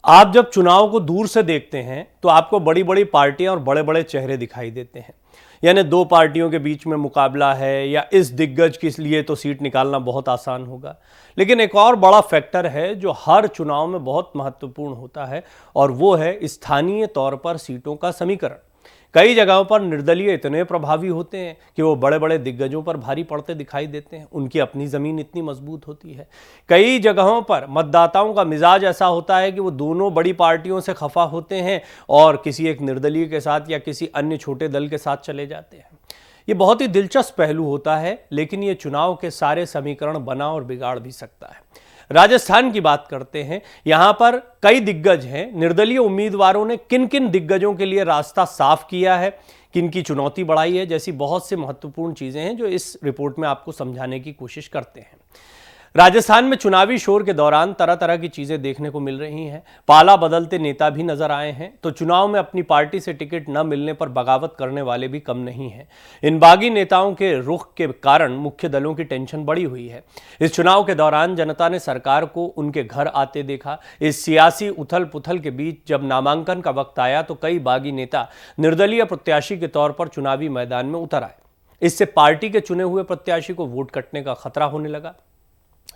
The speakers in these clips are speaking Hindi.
आप जब चुनाव को दूर से देखते हैं तो आपको बड़ी बड़ी पार्टियां और बड़े बड़े चेहरे दिखाई देते हैं। यानी दो पार्टियों के बीच में मुकाबला है या इस दिग्गज के लिए तो सीट निकालना बहुत आसान होगा। लेकिन एक और बड़ा फैक्टर है जो हर चुनाव में बहुत महत्वपूर्ण होता है, और वो है स्थानीय तौर पर सीटों का समीकरण। कई जगहों पर निर्दलीय इतने प्रभावी होते हैं कि वो बड़े बड़े दिग्गजों पर भारी पड़ते दिखाई देते हैं। उनकी अपनी ज़मीन इतनी मजबूत होती है। कई जगहों पर मतदाताओं का मिजाज ऐसा होता है कि वो दोनों बड़ी पार्टियों से खफा होते हैं और किसी एक निर्दलीय के साथ या किसी अन्य छोटे दल के साथ चले जाते हैं। ये बहुत ही दिलचस्प पहलू होता है, लेकिन ये चुनाव के सारे समीकरण बना और बिगाड़ भी सकता है। राजस्थान की बात करते हैं। यहां पर कई दिग्गज हैं। निर्दलीय उम्मीदवारों ने किन किन दिग्गजों के लिए रास्ता साफ किया है, किन की चुनौती बढ़ाई है, जैसी बहुत सी महत्वपूर्ण चीजें हैं जो इस रिपोर्ट में आपको समझाने की कोशिश करते हैं। राजस्थान में चुनावी शोर के दौरान तरह तरह की चीजें देखने को मिल रही हैं। पाला बदलते नेता भी नजर आए हैं, तो चुनाव में अपनी पार्टी से टिकट न मिलने पर बगावत करने वाले भी कम नहीं हैं। इन बागी नेताओं के रुख के कारण मुख्य दलों की टेंशन बढ़ी हुई है। इस चुनाव के दौरान जनता ने सरकार को उनके घर आते देखा। इस सियासी उथल पुथल के बीच जब नामांकन का वक्त आया तो कई बागी नेता निर्दलीय प्रत्याशी के तौर पर चुनावी मैदान में उतर आए। इससे पार्टी के चुने हुए प्रत्याशी को वोट कटने का खतरा होने लगा।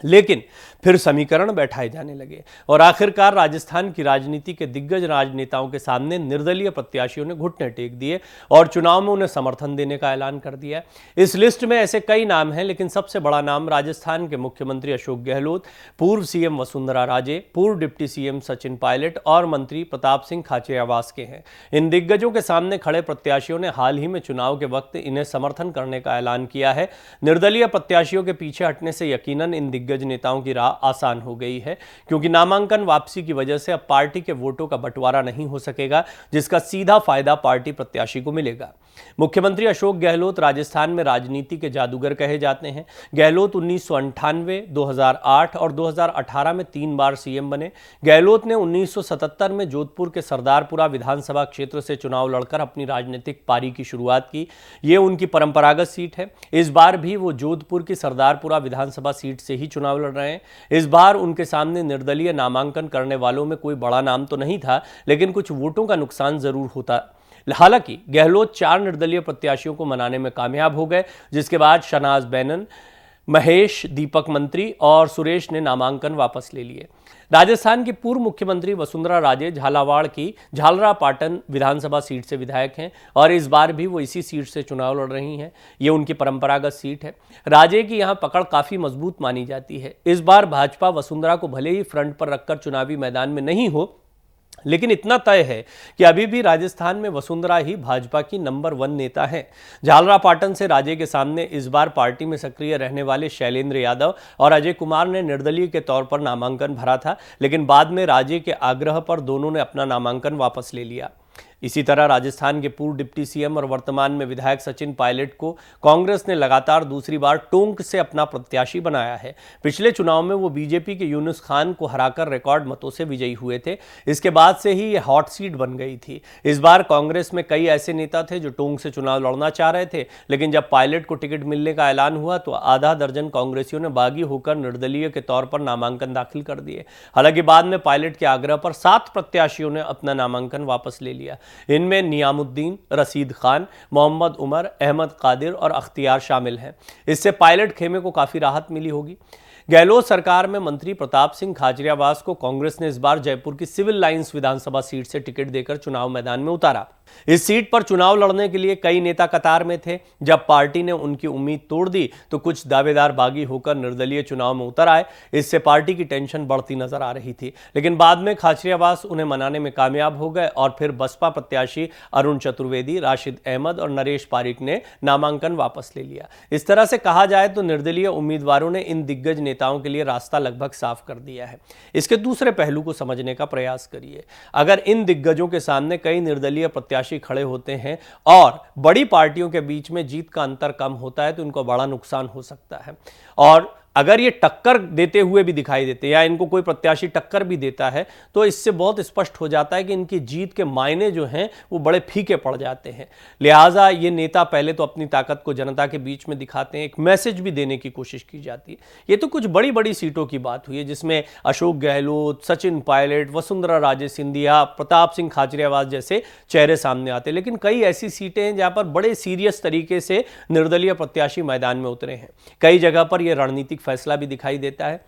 लेकिन फिर समीकरण बैठाए जाने लगे और आखिरकार राजस्थान की राजनीति के दिग्गज राजनेताओं के सामने निर्दलीय प्रत्याशियों ने घुटने टेक दिए और चुनाव में उन्हें समर्थन देने का ऐलान कर दिया। इस लिस्ट में ऐसे कई नाम हैं, लेकिन सबसे बड़ा नाम राजस्थान के मुख्यमंत्री अशोक गहलोत, पूर्व सीएम वसुंधरा राजे, पूर्व डिप्टी सीएम सचिन पायलट और मंत्री प्रताप सिंह खाचरियावास के हैं। इन दिग्गजों के सामने खड़े प्रत्याशियों ने हाल ही में चुनाव के वक्त इन्हें समर्थन करने का ऐलान किया है। निर्दलीय प्रत्याशियों के पीछे हटने से यकीनन इन दिग्गज नेताओं की राह आसान हो गई है, क्योंकि नामांकन वापसी की वजह से अब पार्टी के वोटों का बंटवारा नहीं हो सकेगा, जिसका सीधा फायदा पार्टी प्रत्याशी को मिलेगा। मुख्यमंत्री अशोक गहलोत राजस्थान में राजनीति के जादूगर कहे जाते हैं। गहलोत 1998, 2008 और 2018 में 3 बार सीएम बने। गहलोत ने 1977 में जोधपुर के सरदारपुरा विधानसभा क्षेत्र से चुनाव लड़कर अपनी राजनीतिक पारी की शुरुआत की। ये उनकी परंपरागत सीट है। इस बार भी वो जोधपुर की सरदारपुरा विधानसभा सीट से ही चुनाव लड़ रहे हैं। इस बार उनके सामने निर्दलीय नामांकन करने वालों में कोई बड़ा नाम तो नहीं था, लेकिन कुछ वोटों का नुकसान जरूर होता। हालांकि गहलोत 4 निर्दलीय प्रत्याशियों को मनाने में कामयाब हो गए, जिसके बाद शहनाज बेनन, महेश, दीपक मंत्री और सुरेश ने नामांकन वापस ले लिए। राजस्थान की पूर्व मुख्यमंत्री वसुंधरा राजे झालावाड़ की झालरापाटन विधानसभा सीट से विधायक हैं और इस बार भी वो इसी सीट से चुनाव लड़ रही हैं। ये उनकी परंपरागत सीट है। राजे की यहाँ पकड़ काफ़ी मजबूत मानी जाती है। इस बार भाजपा वसुंधरा को भले ही फ्रंट पर रखकर चुनावी मैदान में नहीं हो, लेकिन इतना तय है कि अभी भी राजस्थान में वसुंधरा ही भाजपा की नंबर 1 नेता है। झालरापाटन से राजे के सामने इस बार पार्टी में सक्रिय रहने वाले शैलेंद्र यादव और अजय कुमार ने निर्दलीय के तौर पर नामांकन भरा था, लेकिन बाद में राजे के आग्रह पर दोनों ने अपना नामांकन वापस ले लिया। इसी तरह राजस्थान के पूर्व डिप्टी सीएम और वर्तमान में विधायक सचिन पायलट को कांग्रेस ने लगातार दूसरी बार टोंक से अपना प्रत्याशी बनाया है। पिछले चुनाव में वो बीजेपी के यूनुस खान को हराकर रिकॉर्ड मतों से विजयी हुए थे। इसके बाद से ही ये हॉट सीट बन गई थी। इस बार कांग्रेस में कई ऐसे नेता थे जो टोंक से चुनाव लड़ना चाह रहे थे, लेकिन जब पायलट को टिकट मिलने का ऐलान हुआ तो आधा दर्जन कांग्रेसियों ने बागी होकर निर्दलीय के तौर पर नामांकन दाखिल कर दिए। हालांकि बाद में पायलट के आग्रह पर 7 प्रत्याशियों ने अपना नामांकन वापस ले लिया। इनमें नियामुद्दीन, रशीद खान, मोहम्मद उमर, अहमद कादिर और अख्तियार शामिल हैं। इससे पायलट खेमे को काफ़ी राहत मिली होगी। गहलोत सरकार में मंत्री प्रताप सिंह खाचरियावास को कांग्रेस ने इस बार जयपुर की सिविल लाइंस विधानसभा सीट से टिकट देकर चुनाव मैदान में उतारा। इस सीट पर चुनाव लड़ने के लिए कई नेता कतार में थे। जब पार्टी ने उनकी उम्मीद तोड़ दी तो कुछ दावेदार बागी होकर निर्दलीय चुनाव में उतर आए। इससे पार्टी की टेंशन बढ़ती नजर आ रही थी, लेकिन बाद में खाचरियावास उन्हें मनाने में कामयाब हो गए और फिर बसपा प्रत्याशी अरुण चतुर्वेदी, राशिद अहमद और नरेश पारिक ने नामांकन वापस ले लिया। इस तरह से कहा जाए तो निर्दलीय उम्मीदवारों ने इन दिग्गज नेताओं के लिए रास्ता लगभग साफ कर दिया है। इसके दूसरे पहलू को समझने का प्रयास करिए। अगर इन दिग्गजों के सामने कई निर्दलीय प्रत्याशी खड़े होते हैं और बड़ी पार्टियों के बीच में जीत का अंतर कम होता है तो इनको बड़ा नुकसान हो सकता है। और अगर ये टक्कर देते हुए भी दिखाई देते या इनको कोई प्रत्याशी टक्कर भी देता है तो इससे बहुत स्पष्ट हो जाता है कि इनकी जीत के मायने जो हैं वो बड़े फीके पड़ जाते हैं। लिहाजा ये नेता पहले तो अपनी ताकत को जनता के बीच में दिखाते हैं, एक मैसेज भी देने की कोशिश की जाती है। ये तो कुछ बड़ी बड़ी सीटों की बात हुई है जिसमें अशोक गहलोत, सचिन पायलट, वसुंधरा राजे सिंधिया, प्रताप सिंह खाचरियावास जैसे चेहरे सामने आते हैं। लेकिन कई ऐसी सीटें हैं जहां पर बड़े सीरियस तरीके से निर्दलीय प्रत्याशी मैदान में उतरे हैं। कई जगह पर यह रणनीतिक फैसला भी दिखाई देता है।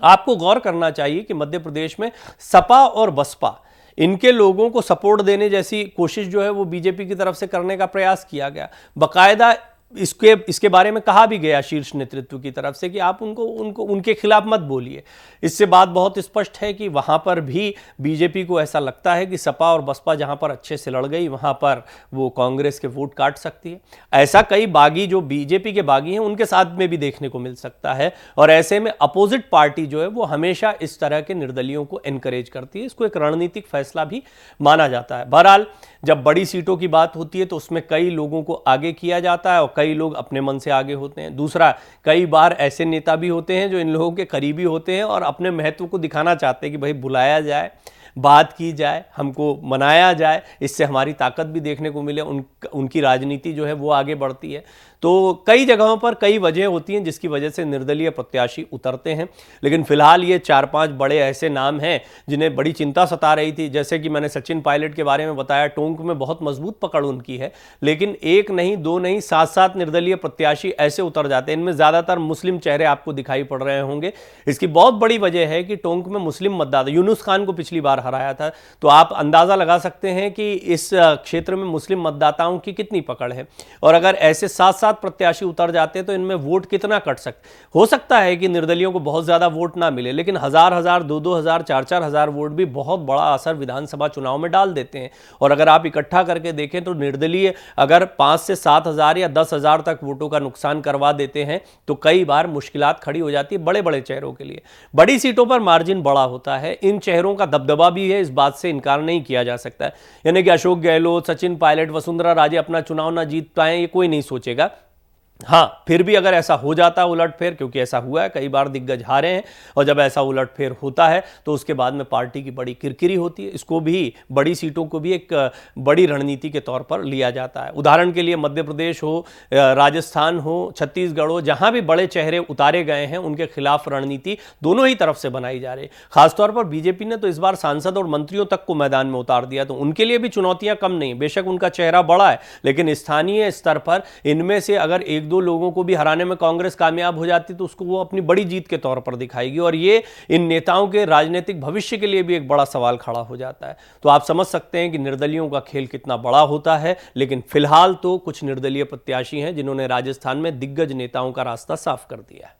आपको गौर करना चाहिए कि मध्य प्रदेश में सपा और बसपा इनके लोगों को सपोर्ट देने जैसी कोशिश जो है वो बीजेपी की तरफ से करने का प्रयास किया गया। बाकायदा इसके बारे में कहा भी गया शीर्ष नेतृत्व की तरफ से कि आप उनके खिलाफ मत बोलिए। इससे बात बहुत स्पष्ट है कि वहां पर भी बीजेपी को ऐसा लगता है कि सपा और बसपा जहां पर अच्छे से लड़ गई वहां पर वो कांग्रेस के वोट काट सकती है। ऐसा कई बागी जो बीजेपी के बागी हैं उनके साथ में भी देखने को मिल सकता है और ऐसे में अपोजिट पार्टी जो है वो हमेशा इस तरह के निर्दलियों को एनकरेज करती है। इसको एक रणनीतिक फैसला भी माना जाता है। बहरहाल जब बड़ी सीटों की बात होती है तो उसमें कई लोगों को आगे किया जाता है और कई लोग अपने मन से आगे होते हैं। दूसरा, कई बार ऐसे नेता भी होते हैं जो इन लोगों के करीबी होते हैं और अपने महत्व को दिखाना चाहते हैं कि भाई बुलाया जाए, बात की जाए, हमको मनाया जाए, इससे हमारी ताकत भी देखने को मिले, उनकी राजनीति जो है वो आगे बढ़ती है। तो कई जगहों पर कई वजह होती हैं जिसकी वजह से निर्दलीय प्रत्याशी उतरते हैं। लेकिन फिलहाल ये 4-5 बड़े ऐसे नाम हैं जिन्हें बड़ी चिंता सता रही थी। जैसे कि मैंने सचिन पायलट के बारे में बताया, टोंक में बहुत मजबूत पकड़ उनकी है, लेकिन एक नहीं, दो नहीं, 7-7 निर्दलीय प्रत्याशी ऐसे उतर जाते हैं। इनमें ज़्यादातर मुस्लिम चेहरे आपको दिखाई पड़ रहे होंगे। इसकी बहुत बड़ी वजह है कि टोंक में मुस्लिम मतदाता, यूनुस खान को पिछली बार हराया था, तो आप अंदाज़ा लगा सकते हैं कि इस क्षेत्र में मुस्लिम मतदाताओं की कितनी पकड़ है। और अगर ऐसे 7-7 प्रत्याशी उतर जाते हैं तो इनमें वोट कितना कट हो सकता है कि निर्दलियों को बहुत ज्यादा वोट ना मिले, लेकिन 1000-1000, 2-2 4-4 हजार वोट भी बहुत बड़ा असर विधानसभा चुनाव में डाल देते हैं। और अगर आप इकट्ठा करके देखें तो निर्दलीय अगर 5 से 7 हजार या 10 हजार तक वोटों का नुकसान करवा देते हैं तो कई बार मुश्किलात खड़ी हो जाती है बड़े बड़े चेहरों के लिए। बड़ी सीटों पर मार्जिन बड़ा होता है, इन चेहरों का दबदबा भी है, इस बात से इनकार नहीं किया जा सकता है। यानी कि अशोक गहलोत, सचिन पायलट, वसुंधरा राजे अपना चुनाव ना जीत पाए ये कोई नहीं सोचेगा। हाँ, फिर भी अगर ऐसा हो जाता है उलटफेर, क्योंकि ऐसा हुआ है, कई बार दिग्गज हारे हैं, और जब ऐसा उलटफेर होता है तो उसके बाद में पार्टी की बड़ी किरकिरी होती है। इसको भी, बड़ी सीटों को भी एक बड़ी रणनीति के तौर पर लिया जाता है। उदाहरण के लिए मध्य प्रदेश हो, राजस्थान हो, छत्तीसगढ़ हो, जहां भी बड़े चेहरे उतारे गए हैं उनके खिलाफ रणनीति दोनों ही तरफ से बनाई जा रही है। खासतौर पर बीजेपी ने तो इस बार सांसद और मंत्रियों तक को मैदान में उतार दिया, तो उनके लिए भी चुनौतियां कम नहीं। बेशक उनका चेहरा बड़ा है, लेकिन स्थानीय स्तर पर इनमें से अगर 1-2 लोगों को भी हराने में कांग्रेस कामयाब हो जाती तो उसको वो अपनी बड़ी जीत के तौर पर दिखाएगी, और ये इन नेताओं के राजनीतिक भविष्य के लिए भी एक बड़ा सवाल खड़ा हो जाता है। तो आप समझ सकते हैं कि निर्दलियों का खेल कितना बड़ा होता है। लेकिन फिलहाल तो कुछ निर्दलीय प्रत्याशी हैं जिन्होंने राजस्थान में दिग्गज नेताओं का रास्ता साफ कर दिया है।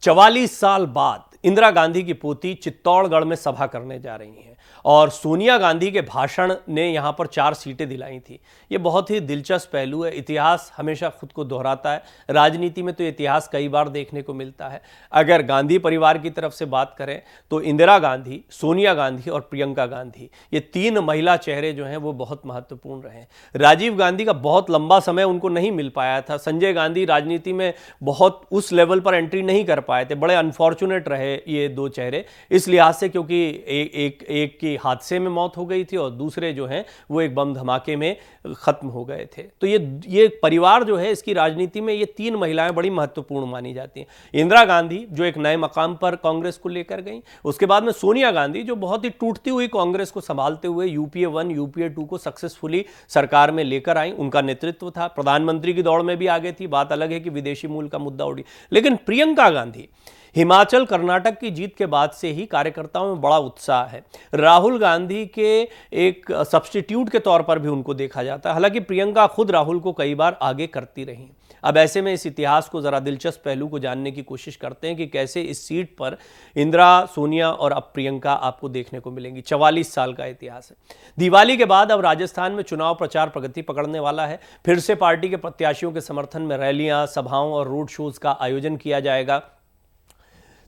44 साल बाद इंदिरा गांधी की पोती चित्तौड़गढ़ में सभा करने जा रही हैं और सोनिया गांधी के भाषण ने यहां पर 4 सीटें दिलाई थी। ये बहुत ही दिलचस्प पहलू है। इतिहास हमेशा खुद को दोहराता है, राजनीति में तो इतिहास कई बार देखने को मिलता है। अगर गांधी परिवार की तरफ से बात करें तो इंदिरा गांधी, सोनिया गांधी और प्रियंका गांधी, ये 3 महिला चेहरे जो हैं वो बहुत महत्वपूर्ण रहे। राजीव गांधी का बहुत लंबा समय उनको नहीं मिल पाया था। संजय गांधी राजनीति में बहुत उस लेवल पर एंट्री नहीं कर पाए थे। बड़े अनफॉर्चुनेट रहे ये 2 चेहरे इस लिहाज से, क्योंकि एक की हादसे में मौत हो गई थी और दूसरे जो हैं वो एक बम धमाके में खत्म हो गए थे। तो ये परिवार जो है, इसकी राजनीति में ये 3 महिलाएं बड़ी महत्वपूर्ण मानी जाती हैं। इंदिरा गांधी जो एक नए मकाम पर कांग्रेस को लेकर गई, उसके बाद में सोनिया गांधी जो बहुत ही टूटती हुई कांग्रेस को संभालते हुए यूपीए 1 यूपीए 2 को सक्सेसफुली सरकार में लेकर आई। उनका नेतृत्व था, प्रधानमंत्री की दौड़ में भी आगे थी। बात अलग है कि विदेशी मूल का मुद्दा उड़ी। लेकिन प्रियंका गांधी, हिमाचल कर्नाटक की जीत के बाद से ही कार्यकर्ताओं में बड़ा उत्साह है। राहुल गांधी के एक सब्स्टिट्यूट के तौर पर भी उनको देखा जाता है। हालांकि प्रियंका खुद राहुल को कई बार आगे करती रही। अब ऐसे में इस इतिहास को जरा दिलचस्प पहलू को जानने की कोशिश करते हैं कि कैसे इस सीट पर इंदिरा, सोनिया और अब प्रियंका आपको देखने को मिलेंगी। 44 साल का इतिहास है। दिवाली के बाद अब राजस्थान में चुनाव प्रचार प्रगति पकड़ने वाला है। फिर से पार्टी के प्रत्याशियों के समर्थन में रैलियां, सभाओं और रोड शोज का आयोजन किया जाएगा।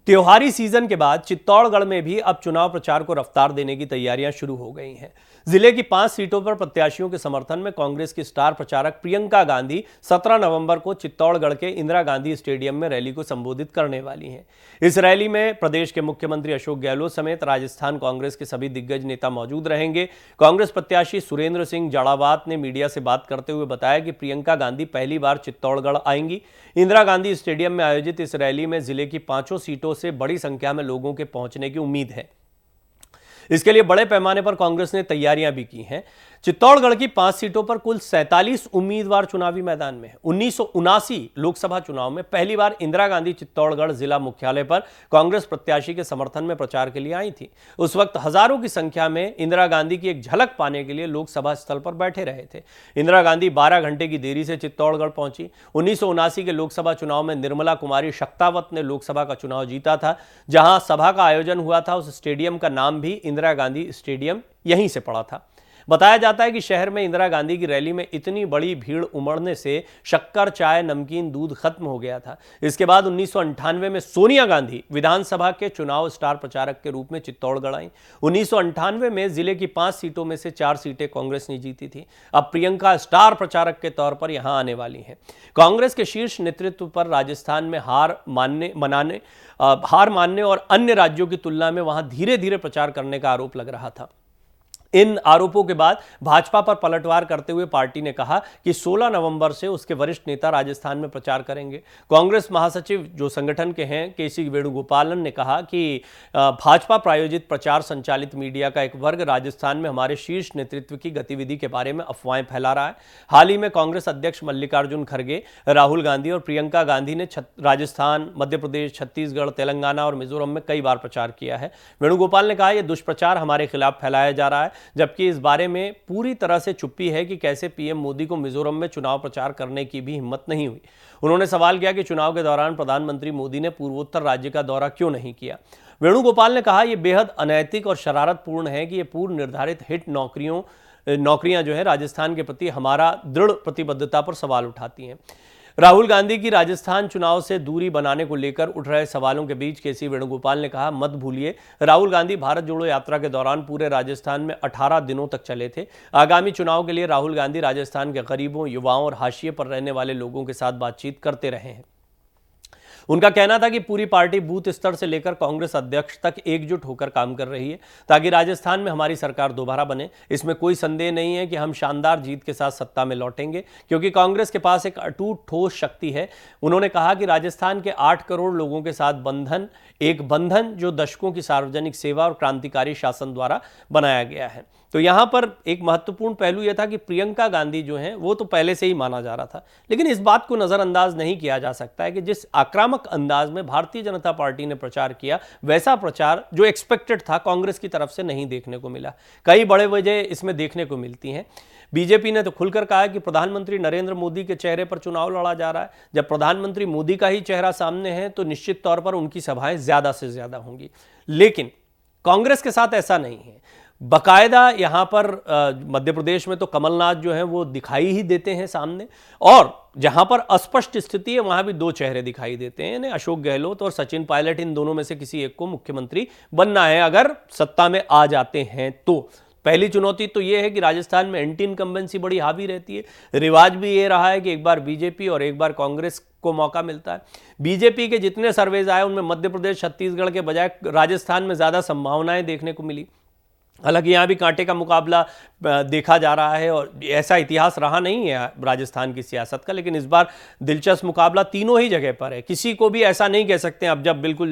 त्योहारी सीजन के बाद चित्तौड़गढ़ में भी अब चुनाव प्रचार को रफ्तार देने की तैयारियां शुरू हो गई हैं। जिले की 5 सीटों पर प्रत्याशियों के समर्थन में कांग्रेस की स्टार प्रचारक प्रियंका गांधी 17 नवंबर को चित्तौड़गढ़ के इंदिरा गांधी स्टेडियम में रैली को संबोधित करने वाली हैं। इस रैली में प्रदेश के मुख्यमंत्री अशोक गहलोत समेत राजस्थान कांग्रेस के सभी दिग्गज नेता मौजूद रहेंगे। कांग्रेस प्रत्याशी सुरेंद्र सिंह जाड़ावात ने मीडिया से बात करते हुए बताया कि प्रियंका गांधी पहली बार चित्तौड़गढ़ आएंगी। इंदिरा गांधी स्टेडियम में आयोजित इस रैली में जिले की 5 सीटों से बड़ी संख्या में लोगों के पहुंचने की उम्मीद है। इसके लिए बड़े पैमाने पर कांग्रेस ने तैयारियां भी की हैं। चित्तौड़गढ़ की 5 सीटों पर कुल 47 उम्मीदवार चुनावी मैदान में हैं। 1979 लोकसभा चुनाव में पहली बार इंदिरा गांधी चित्तौड़गढ़ जिला मुख्यालय पर कांग्रेस प्रत्याशी के समर्थन में प्रचार के लिए आई थी। उस वक्त हजारों की संख्या में इंदिरा गांधी की एक झलक पाने के लिए लोकसभा स्थल पर बैठे रहे थे। इंदिरा गांधी 12 घंटे की देरी से चित्तौड़गढ़ पहुंची। 1979 के लोकसभा चुनाव में निर्मला कुमारी शक्तावत ने लोकसभा का चुनाव जीता था। जहां सभा का आयोजन हुआ था, उस स्टेडियम का नाम भी इंदिरा गांधी स्टेडियम यहीं से पड़ा था। बताया जाता है कि शहर में इंदिरा गांधी की रैली में इतनी बड़ी भीड़ उमड़ने से शक्कर, चाय, नमकीन, दूध खत्म हो गया था। इसके बाद 1998 में सोनिया गांधी विधानसभा के चुनाव स्टार प्रचारक के रूप में चित्तौड़गढ़ आई। 1998 में जिले की 5 सीटों में से 4 सीटें कांग्रेस ने जीती थी। अब प्रियंका स्टार प्रचारक के तौर पर यहां आने वाली हैं। कांग्रेस के शीर्ष नेतृत्व पर राजस्थान में हार मानने और अन्य राज्यों की तुलना में वहां धीरे धीरे प्रचार करने का आरोप लग रहा था। इन आरोपों के बाद भाजपा पर पलटवार करते हुए पार्टी ने कहा कि 16 नवंबर से उसके वरिष्ठ नेता राजस्थान में प्रचार करेंगे। कांग्रेस महासचिव जो संगठन के हैं केसी वेणुगोपालन ने कहा कि भाजपा प्रायोजित प्रचार संचालित मीडिया का एक वर्ग राजस्थान में हमारे शीर्ष नेतृत्व की गतिविधि के बारे में अफवाहें फैला रहा है। हाल ही में कांग्रेस अध्यक्ष मल्लिकार्जुन खड़गे, राहुल गांधी और प्रियंका गांधी ने राजस्थान, मध्य प्रदेश, छत्तीसगढ़, तेलंगाना और मिजोरम में कई बार प्रचार किया है। वेणुगोपाल ने कहा यह दुष्प्रचार हमारे खिलाफ फैलाया जा रहा है, जबकि इस बारे में पूरी तरह से चुप्पी है कि कैसे पीएम मोदी को मिजोरम में चुनाव प्रचार करने की भी हिम्मत नहीं हुई। उन्होंने सवाल किया कि चुनाव के दौरान प्रधानमंत्री मोदी ने पूर्वोत्तर राज्य का दौरा क्यों नहीं किया। वेणुगोपाल ने कहा यह बेहद अनैतिक और शरारतपूर्ण है कि यह पूर्व निर्धारित हिट नौकरियां जो है राजस्थान के प्रति हमारा दृढ़ प्रतिबद्धता पर सवाल उठाती हैं। राहुल गांधी की राजस्थान चुनाव से दूरी बनाने को लेकर उठ रहे सवालों के बीच केसी वेणुगोपाल ने कहा मत भूलिए, राहुल गांधी भारत जोड़ो यात्रा के दौरान पूरे राजस्थान में 18 दिनों तक चले थे। आगामी चुनाव के लिए राहुल गांधी राजस्थान के गरीबों, युवाओं और हाशिए पर रहने वाले लोगों के साथ बातचीत करते रहे हैं। उनका कहना था कि पूरी पार्टी बूथ स्तर से लेकर कांग्रेस अध्यक्ष तक एकजुट होकर काम कर रही है ताकि राजस्थान में हमारी सरकार दोबारा बने। इसमें कोई संदेह नहीं है कि हम शानदार जीत के साथ सत्ता में लौटेंगे, क्योंकि कांग्रेस के पास एक अटूट ठोस शक्ति है। उन्होंने कहा कि राजस्थान के 8 करोड़ लोगों के साथ एक बंधन जो दशकों की सार्वजनिक सेवा और क्रांतिकारी शासन द्वारा बनाया गया है। तो यहां पर एक महत्वपूर्ण पहलू यह था कि प्रियंका गांधी जो हैं वो तो पहले से ही माना जा रहा था, लेकिन इस बात को नजरअंदाज नहीं किया जा सकता है कि जिस आक्रामक अंदाज में भारतीय जनता पार्टी ने प्रचार किया, वैसा प्रचार जो एक्सपेक्टेड था कांग्रेस की तरफ से नहीं देखने को मिला। कई बड़े वजह इसमें देखने को मिलती हैं। बीजेपी ने तो खुलकर कहा कि प्रधानमंत्री नरेंद्र मोदी के चेहरे पर चुनाव लड़ा जा रहा है। जब प्रधानमंत्री मोदी का ही चेहरा सामने है तो निश्चित तौर पर उनकी सभाएं ज्यादा से ज्यादा होंगी, लेकिन कांग्रेस के साथ ऐसा नहीं है। बकायदा यहां पर मध्य प्रदेश में तो कमलनाथ जो है वो दिखाई ही देते हैं सामने, और जहां पर अस्पष्ट स्थिति है वहां भी 2 चेहरे दिखाई देते हैं, यानी अशोक गहलोत और सचिन पायलट। इन दोनों में से किसी एक को मुख्यमंत्री बनना है अगर सत्ता में आ जाते हैं तो। पहली चुनौती तो यह है कि राजस्थान में एंटी इनकम्बेंसी बड़ी हावी रहती है। रिवाज भी ये रहा है कि एक बार बीजेपी और एक बार कांग्रेस को मौका मिलता है। बीजेपी के जितने सर्वेज आए उनमें मध्य प्रदेश, छत्तीसगढ़ के बजाय राजस्थान में ज्यादा संभावनाएं देखने को मिली। हालांकि यहाँ भी कांटे का मुकाबला देखा जा रहा है और ऐसा इतिहास रहा नहीं है राजस्थान की सियासत का, लेकिन इस बार दिलचस्प मुकाबला तीनों ही जगह पर है। किसी को भी ऐसा नहीं कह सकते अब, जब बिल्कुल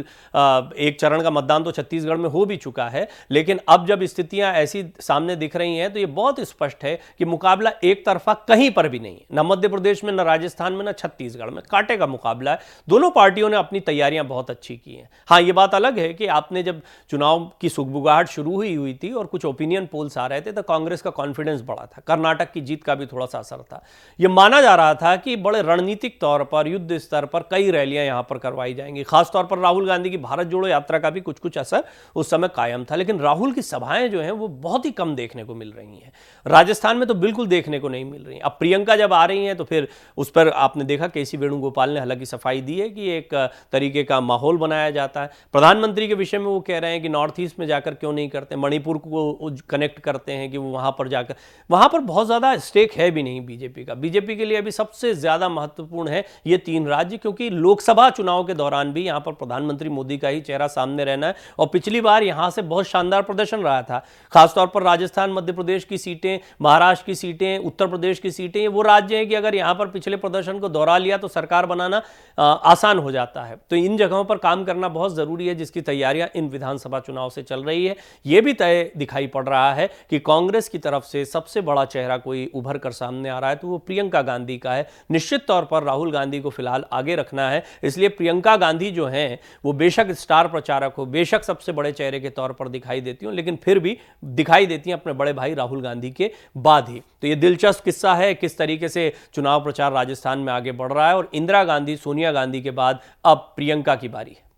एक चरण का मतदान तो छत्तीसगढ़ में हो भी चुका है, लेकिन अब जब स्थितियां ऐसी सामने दिख रही हैं तो ये बहुत स्पष्ट है कि मुकाबला एक तरफा कहीं पर भी नहीं है, न मध्य प्रदेश में, न राजस्थान में, न छत्तीसगढ़ में। कांटे का मुकाबला है। दोनों पार्टियों ने अपनी तैयारियां बहुत अच्छी की हैं। हाँ, ये बात अलग है कि आपने जब चुनाव की सुगबुगाहट शुरू हुई थी और कुछ ओपिनियन पोल्स आ रहे थे तो कांग्रेस का कॉन्फिडेंस बढ़ा था। कर्नाटक की जीत का भी थोड़ा सा असर था। यह माना जा रहा था कि बड़े रणनीतिक तौर पर, युद्ध स्तर पर कई रैलियां यहां पर करवाई जाएंगी। खासतौर पर राहुल गांधी की भारत जोड़ो यात्रा का भी कुछ कुछ असर उस समय कायम था। लेकिन राहुल की सभाएं जो हैं वो बहुत ही कम देखने को मिल रही हैं। राजस्थान में तो बिल्कुल देखने को नहीं मिल रही। अब प्रियंका जब आ रही हैं तो फिर उस पर आपने देखा केसी वेणुगोपाल ने हालांकि सफाई दी है कि एक तरीके का माहौल बनाया जाता है। प्रधानमंत्री के विषय में वो कह रहे हैं कि नॉर्थ ईस्ट में जाकर क्यों नहीं करते, मणिपुर को कनेक्ट करते हैं कि वो वहां पर जाकर, वहां पर बहुत ज्यादा स्टेक है भी नहीं बीजेपी का। बीजेपी के लिए अभी सबसे ज्यादा महत्वपूर्ण है ये 3 राज्य, क्योंकि लोकसभा चुनाव के दौरान भी यहां पर प्रधानमंत्री मोदी का ही चेहरा सामने रहना है। और पिछली बार यहां से बहुत शानदार प्रदर्शन रहा था। खासतौर पर राजस्थान, मध्य प्रदेश की सीटें, महाराष्ट्र की सीटें, उत्तर प्रदेश की सीटें, ये वो राज्य हैं कि अगर यहां पर पिछले प्रदर्शन को दोहरा लिया तो सरकार बनाना आसान हो जाता है। तो इन जगहों पर काम करना बहुत जरूरी है, जिसकी तैयारियां इन विधानसभा चुनाव से चल रही है। यह भी तय दिखाई पड़ रहा है कि कांग्रेस की तरफ से सबसे बड़ा चेहरा कोई उभर कर सामने आ रहा है तो वो प्रियंका गांधी का है। निश्चित तौर पर राहुल गांधी को फिलहाल आगे रखना है, इसलिए प्रियंका गांधी जो हैं वो बेशक स्टार प्रचारक हो, बेशक सबसे बड़े चेहरे के तौर पर दिखाई देती हो, लेकिन फिर भी दिखाई देती हैं अपने बड़े भाई राहुल गांधी के बाद ही। तो ये दिलचस्प किस्सा है किस तरीके से चुनाव प्रचार राजस्थान में आगे बढ़ रहा है। और इंदिरा गांधी, सोनिया गांधी के बाद अब प्रियंका की बारी है।